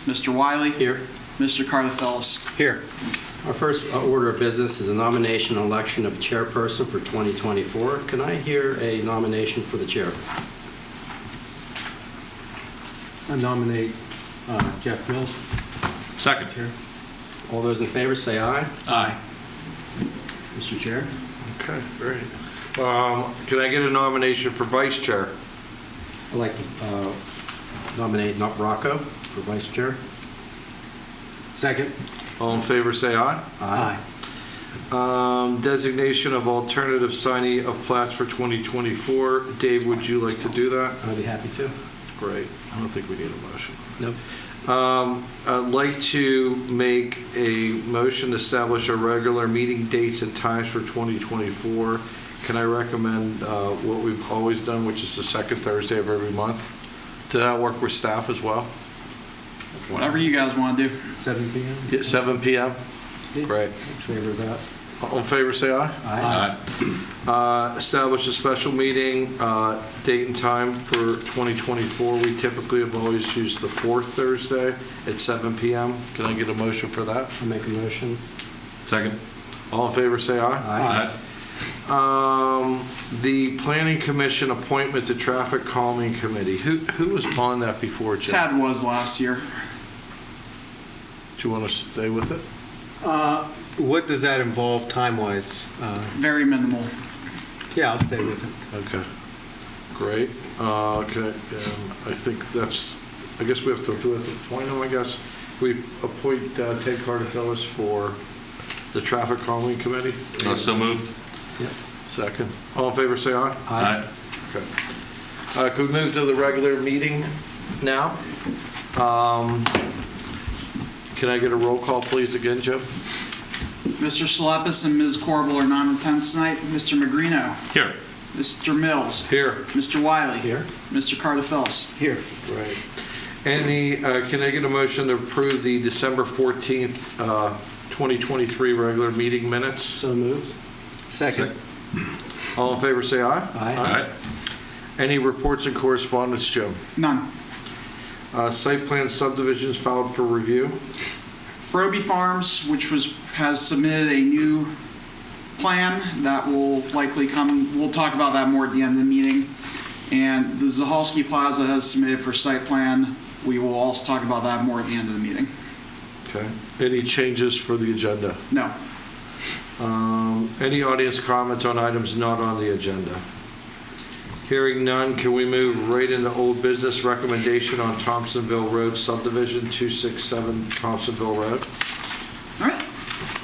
Mr. Wiley? Here. Mr. Cartafellis? Here. Our first order of business is a nomination and election of chairperson for 2024. Can I hear a nomination for the chair? I nominate Jeff Mills. Second. Chair. All those in favor say aye. Aye. Mr. Chair? Okay, great. Can I get a nomination for vice chair? I'd like to nominate Rocco for vice chair. Second. All in favor, say aye. Aye. Designation of alternative signee of plats for 2024. Dave, would you like to do that? I'd be happy to. Great. I don't think we need a motion. Nope. I'd like to make a motion to establish a regular meeting dates and times for 2024. Can I recommend what we've always done, which is the second Thursday of every month? Does that work with staff as well? Whatever you guys want to do. 7 p.m. Yeah, 7 p.m.? Yeah. Great. In favor of that? All in favor, say aye. Establish a special meeting, date and time for 2024. We typically have always used the fourth Thursday at 7 p.m. Can I get a motion for that? I'll make a motion. Second. All in favor, say aye. The Planning Commission appointment to Traffic Calming Committee. Who was on that before, Jim? Tad was last year. Do you want to stay with it? What does that involve time-wise? Very minimal. Yeah, I'll stay with it. Okay. Great. Okay. I think that's, I guess we have to appoint him, I guess. We appoint Ted Cartafellis for the Traffic Calming Committee. So moved. Yep. Second. All in favor, say aye. Aye. Okay. Can we move to the regular meeting now? Can I get a roll call, please, again, Jim? Mr. Salepis and Ms. Corbel are non-attendants tonight. Mr. Magrino? Here. Mr. Mills? Here. Mr. Wiley? Here. Mr. Cartafellis? Here. Great. And can I get a motion to approve the December 14th, 2023 regular meeting minutes? So moved. Second. All in favor, say aye. Aye. Any reports and correspondence, Jim? None. Site plan subdivisions filed for review. Frobe Farms, which has submitted a new plan that will likely come. We'll talk about that more at the end of the meeting. And the Zahalski Plaza has submitted for site plan. We will also talk about that more at the end of the meeting. Okay. Any changes for the agenda? No. Any audience comments on items not on the agenda? Hearing none, can we move right into old business recommendation on Thompsonville Road subdivision 267 Thompsonville Road? All right.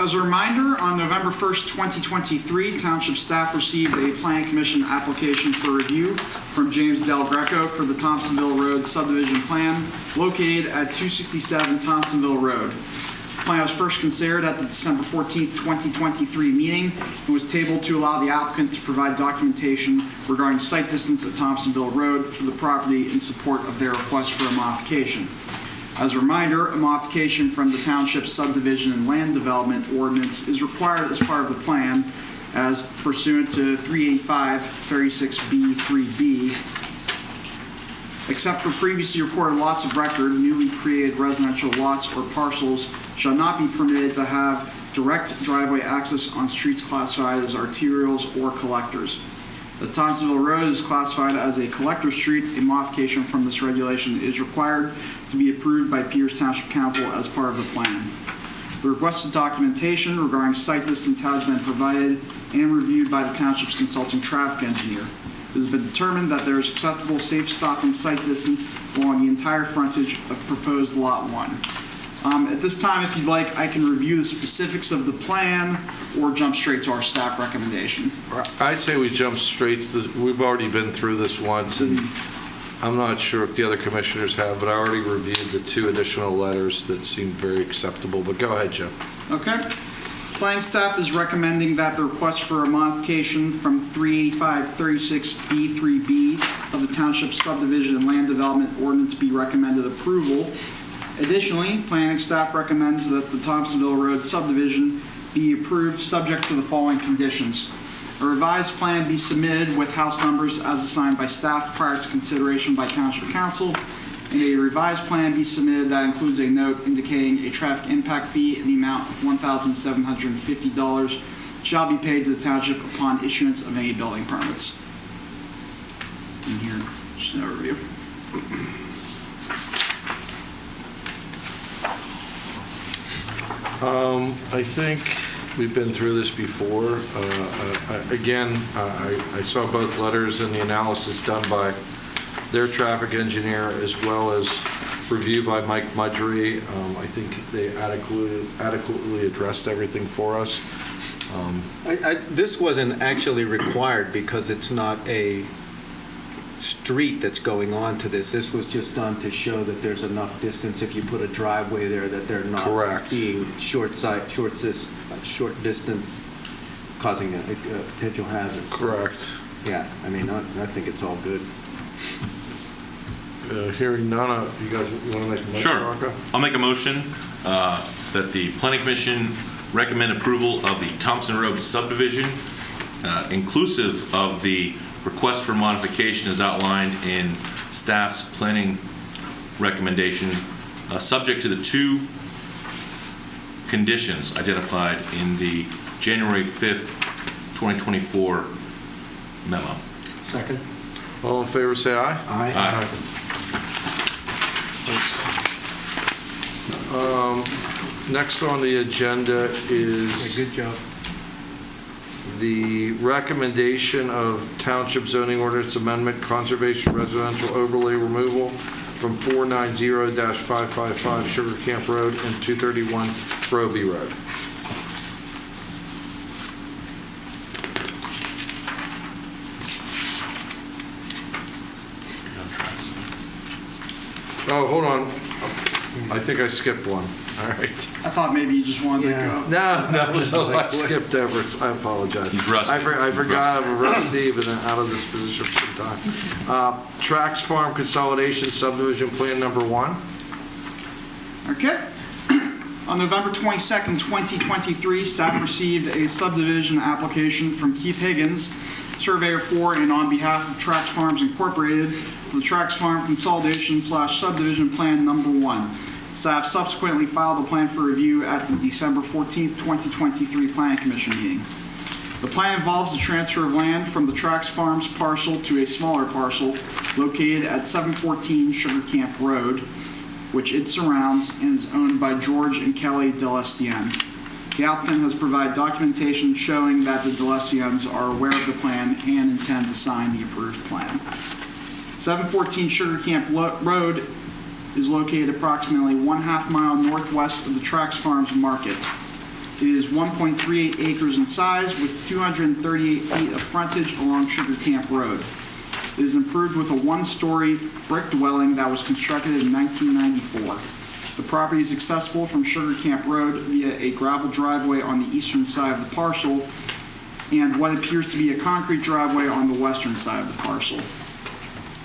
As a reminder, on November 1st, 2023, Township staff received a Plan Commission application for review from James Del Greco for the Thompsonville Road subdivision plan located at 267 Thompsonville Road. The plan was first considered at the December 14th, 2023 meeting and was tabled to allow the applicant to provide documentation regarding site distance at Thompsonville Road for the property in support of their request for a modification. As a reminder, a modification from the Township Subdivision and Land Development Ordinance is required as part of the plan as pursuant to 385-36B-3B. Except for previously recorded lots of record, newly created residential lots or parcels shall not be permitted to have direct driveway access on streets classified as arterials or collectors. As Thompsonville Road is classified as a collector street, a modification from this regulation is required to be approved by Pierce Township Council as part of the plan. The requested documentation regarding site distance has been provided and reviewed by the Township's consulting traffic engineer. It has been determined that there is acceptable safe stopping site distance along the entire frontage of proposed Lot 1. At this time, if you'd like, I can review the specifics of the plan or jump straight to our staff recommendation. I say we jump straight to this. We've already been through this once, and I'm not sure if the other commissioners have, but I already reviewed the two additional letters that seemed very acceptable. But go ahead, Jim. Okay. Planning staff is recommending that the request for a modification from 385-36B-3B of the Township Subdivision and Land Development Ordinance be recommended approval. Additionally, planning staff recommends that the Thompsonville Road subdivision be approved subject to the following conditions. A revised plan be submitted with house numbers as assigned by staff prior to consideration by Township Council. and a revised plan be submitted that includes a note indicating a traffic impact fee in the amount of $1,750 shall be paid to the township upon issuance of any building permits. And here, just an overview. I think we've been through this before. Again, I saw both letters and the analysis done by their traffic engineer as well as review by Mike Mudgery. I think they adequately addressed everything for us. This wasn't actually required because it's not a street that's going on to this. This was just done to show that there's enough distance if you put a driveway there that they're not Correct. being short distance, causing a potential hazard. Correct. Yeah, I mean, I think it's all good. Hearing none, you guys want to make a motion? Sure. Rocco? I'll make a motion that the Planning Commission recommend approval of the Thompson Road subdivision, inclusive of the request for modification as outlined in staff's planning recommendation, subject to the two conditions identified in the January 5th, 2024 memo. Second. All in favor, say aye. Aye. Next on the agenda is Good job. the recommendation of Township Zoning Ordinance Amendment Conservation Residential Overlay Removal from 490-555 Sugar Camp Road and 231 Roby Road. Oh, hold on. I think I skipped one. All right. I thought maybe you just wanted to go. No, I like, skipped over. I apologize. He's rusty. I forgot I'm rusty, but then out of this position for some time. Trax Farm Consolidation Subdivision Plan Number 1. Okay. On November 22nd, 2023, staff received a subdivision application from Keith Higgins, Surveyor 4, and on behalf of Trax Farms Incorporated for the Trax Farm Consolidation / Subdivision Plan Number 1. Staff subsequently filed the plan for review at the December 14th, 2023 Planning Commission meeting. The plan involves the transfer of land from the Trax Farms parcel to a smaller parcel located at 714 Sugar Camp Road, which it surrounds and is owned by George and Kelly Delestienne. The applicant has provided documentation showing that the Delestiennes are aware of the plan and intend to sign the approved plan. 714 Sugar Camp Road is located approximately 1/2 mile northwest of the Trax Farms Market. It is 1.38 acres in size with 238 feet of frontage along Sugar Camp Road. It is improved with a one-story brick dwelling that was constructed in 1994. The property is accessible from Sugar Camp Road via a gravel driveway on the eastern side of the parcel and what appears to be a concrete driveway on the western side of the parcel.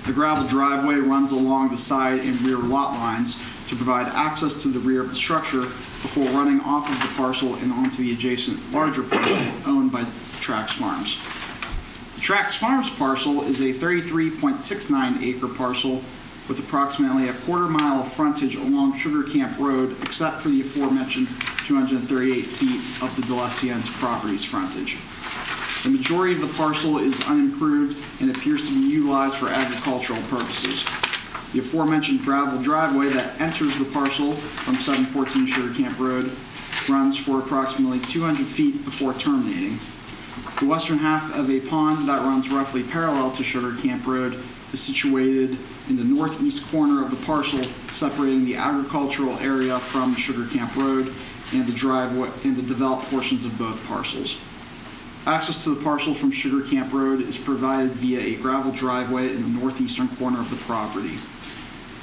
The gravel driveway runs along the side and rear lot lines to provide access to the rear of the structure before running off of the parcel and onto the adjacent larger parcel owned by Trax Farms. The Trax Farms parcel is a 33.69 acre parcel with approximately 1/4 mile of frontage along Sugar Camp Road, except for the aforementioned 238 feet of the Delestiennes property's frontage. The majority of the parcel is unimproved and appears to be utilized for agricultural purposes. The aforementioned gravel driveway that enters the parcel from 714 Sugar Camp Road runs for approximately 200 feet before terminating. The western half of a pond that runs roughly parallel to Sugar Camp Road is situated in the northeast corner of the parcel, separating the agricultural area from Sugar Camp Road and the driveway and the developed portions of both parcels. Access to the parcel from Sugar Camp Road is provided via a gravel driveway in the northeastern corner of the property.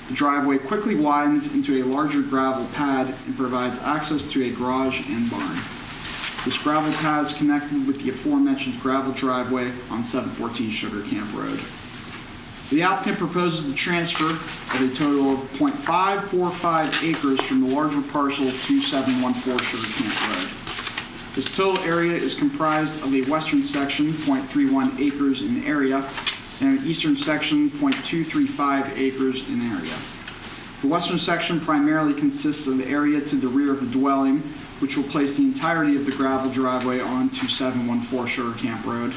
The driveway quickly widens into a larger gravel pad and provides access to a garage and barn. This gravel pad is connected with the aforementioned gravel driveway on 714 Sugar Camp Road. The applicant proposes the transfer of a total of 0.545 acres from the larger parcel to 714 Sugar Camp Road. This total area is comprised of a western section, 0.31 acres in area, and an eastern section, 0.235 acres in area. The western section primarily consists of the area to the rear of the dwelling, which will place the entirety of the gravel driveway onto 714 Sugar Camp Road.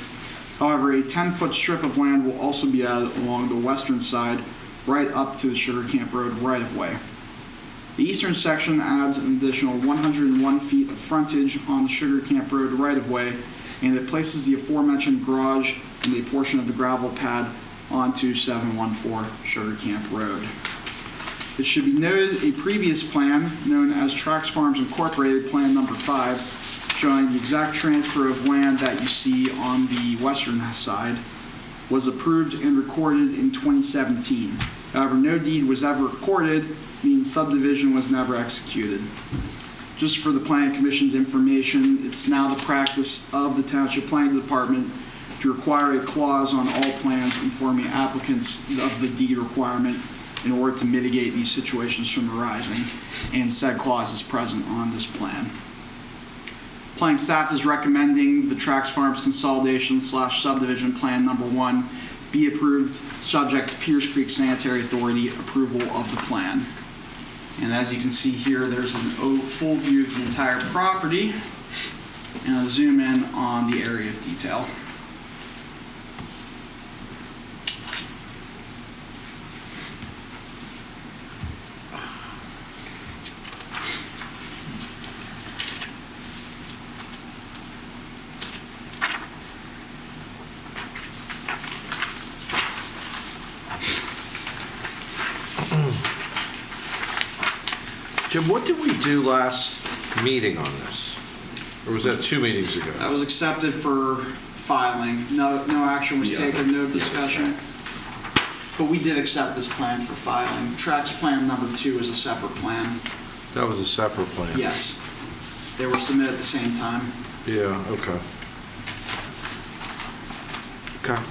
However, a 10-foot strip of land will also be added along the western side, right up to the Sugar Camp Road right-of-way. The eastern section adds an additional 101 feet of frontage on the Sugar Camp Road right-of-way, and it places the aforementioned garage and a portion of the gravel pad onto 714 Sugar Camp Road. It should be noted a previous plan, known as Trax Farms Incorporated Plan Number 5, showing the exact transfer of land that you see on the western side, was approved and recorded in 2017. However, no deed was ever recorded, meaning subdivision was never executed. Just for the Planning Commission's information, it's now the practice of the Township Planning Department to require a clause on all plans informing applicants of the deed requirement in order to mitigate these situations from arising, and said clause is present on this plan. Planning staff is recommending the Trax Farms Consolidation / Subdivision Plan Number 1 be approved, subject to Pierce Creek Sanitary Authority approval of the plan. And as you can see here, there's a full view of the entire property, and I'll zoom in on the area of detail. Jim, what did we do last meeting on this? Or was that 2 meetings ago? That was accepted for filing. No action was taken, no discussion. But we did accept this plan for filing. Trax Plan Number 2 is a separate plan. That was a separate plan? Yes. They were submitted at the same time. Yeah, okay. Okay.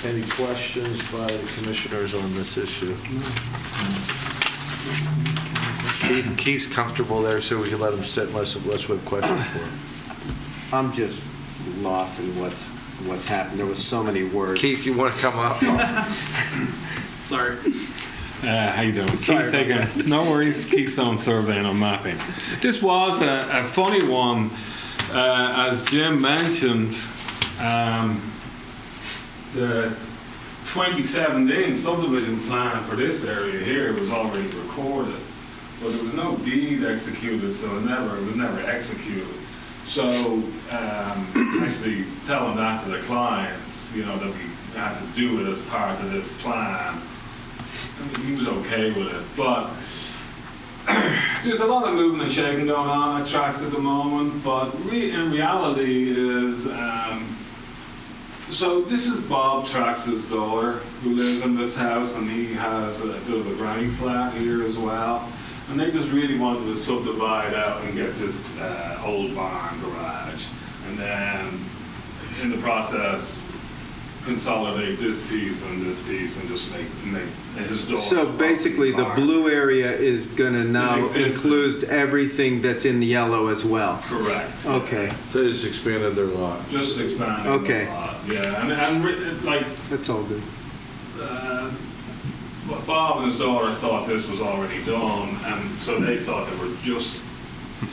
Any questions by the commissioners on this issue? Keith's comfortable there, so we can let him sit unless we have questions for him. I'm just lost in what's happened. There was so many words. Keith, you want to come up? Sorry. How you doing? Sorry Keith Higgins. No worries. Keystone Surveying and Mapping. This was a funny one. As Jim mentioned, the 2017 subdivision plan for this area here was already recorded, but there was no deed executed, so it was never executed. So actually telling that to the clients, that we had to do it as part of this plan, he was okay with it, but there's a lot of moving and shaking going on at Trax at the moment, but in reality is, so this is Bob Trax's daughter who lives in this house, and he has a bit of a granny flat here as well, and they just really wanted to subdivide out and get this old barn garage, and then in the process consolidate this piece and just make his daughter. So basically, the blue area is going to now include everything that's in the yellow as well. Correct. Okay. So they just expanded their lot. Just expanding Okay. a lot. Yeah, and like That's all good. Bob and his daughter thought this was already done, and so they thought they were just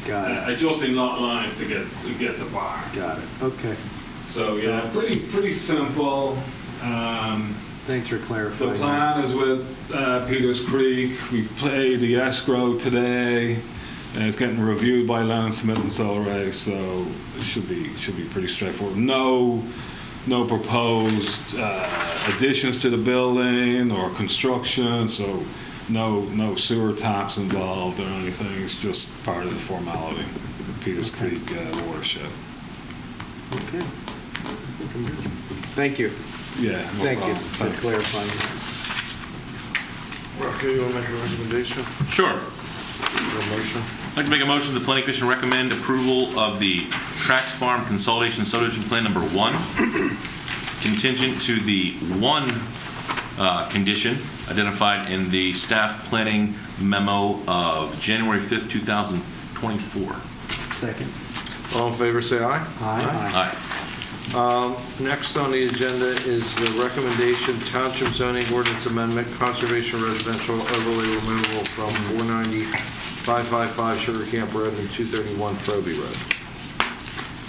Got it. adjusting lot lines to get the barn. Got it. Okay. So yeah, pretty simple. Thanks for The clarifying. plan is with Peters Creek. We paid the escrow today. It's getting reviewed by Land Smith and Solray, so it should be pretty straightforward. No proposed additions to the building or construction, so no sewer taps involved or anything. It's just part of the formality. Peters Creek watershed. Okay. Thank you. Yeah. No Thank you problem. for Thanks. clarifying. Okay, you want to make a recommendation? Sure. Or a motion? I'd like to make a motion, the Planning Commission recommend approval of the Trax Farm Consolidation Subdivision Plan Number 1, contingent to the one condition identified in the staff planning memo of January 5th, 2024. Second. All in favor, say aye. Aye. Aye. Next on the agenda is the recommendation Township zoning ordinance amendment, conservation residential overlay removal from 490-555 Sugar Camp Road and 231 Frobe Road.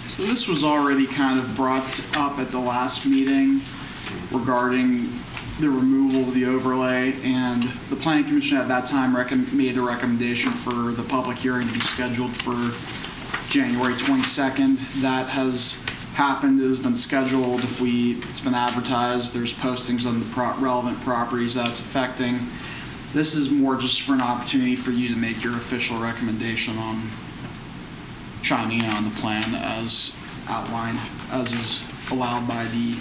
So this was already kind of brought up at the last meeting regarding the removal of the overlay, and the Planning Commission at that time made the recommendation for the public hearing to be scheduled for January 22nd. That has happened. It has been scheduled. It's been advertised. There's postings on the relevant properties that it's affecting. This is more just for an opportunity for you to make your official recommendation on chiming in on the plan as outlined, as is allowed by the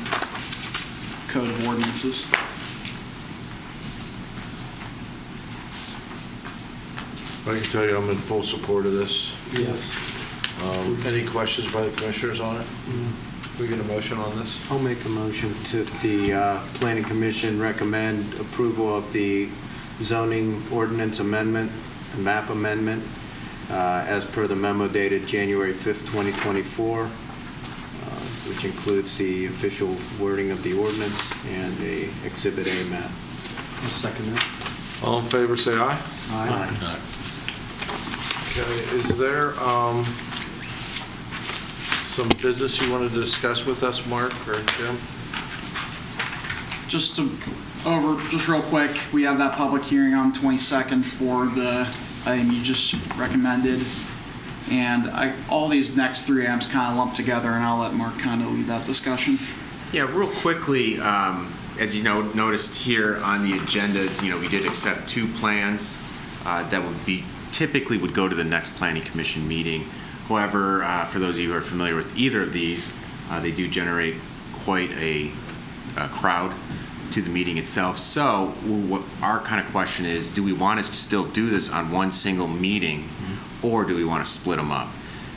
Code of Ordinances. I can tell you I'm in full support of this. Yes. Any questions by the commissioners on it? We get a motion on this? I'll make a motion to the Planning Commission recommend approval of the zoning ordinance amendment, map amendment, as per the memo dated January 5th, 2024, which includes the official wording of the ordinance and the Exhibit A map. I'll second that. All in favor, say aye. Aye. Okay, is there some business you wanted to discuss with us, Mark or Jim? Just real quick, we have that public hearing on 22nd for the item you just recommended. And all these next three items kind of lumped together, and I'll let Mark kind of lead that discussion. Yeah, real quickly, as you noticed here on the agenda, we did accept two plans that typically would go to the next Planning Commission meeting. However, for those of you who are familiar with either of these, they do generate quite a crowd to the meeting itself. So what our kind of question is, do we want to still do this on one single meeting, or do we want to split them up?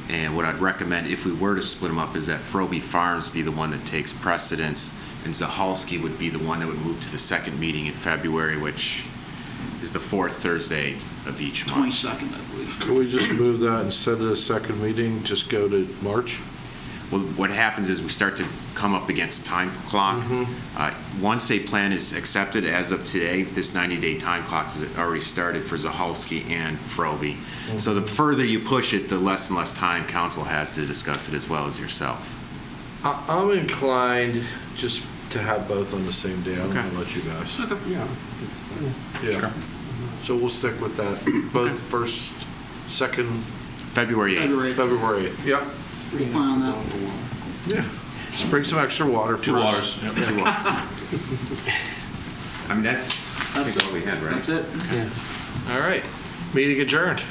And what I'd recommend, if we were to split them up, is that Frobe Farms be the one that takes precedence, and Zahalski would be the one that would move to the second meeting in February, which is the fourth Thursday of each month. 22nd, I believe. Can we just move that instead of the second meeting, just go to March? Well, what happens is we start to come up against the time clock. Once a plan is accepted, as of today, this 90-day time clock has already started for Zahalski and Frobe. So the further you push it, the less and less time council has to discuss it, as well as yourself. I'm inclined just to have both on the same day. I don't know about you guys. Yeah. Yeah. So we'll stick with that. Both first, second, February 8th. February 8th. Yeah. We'll plan on that. Yeah. Just bring some extra water for Two us. waters. Yep, 2 waters. I mean, that's That's all we had, right? That's it. Yeah. All right. Meeting adjourned.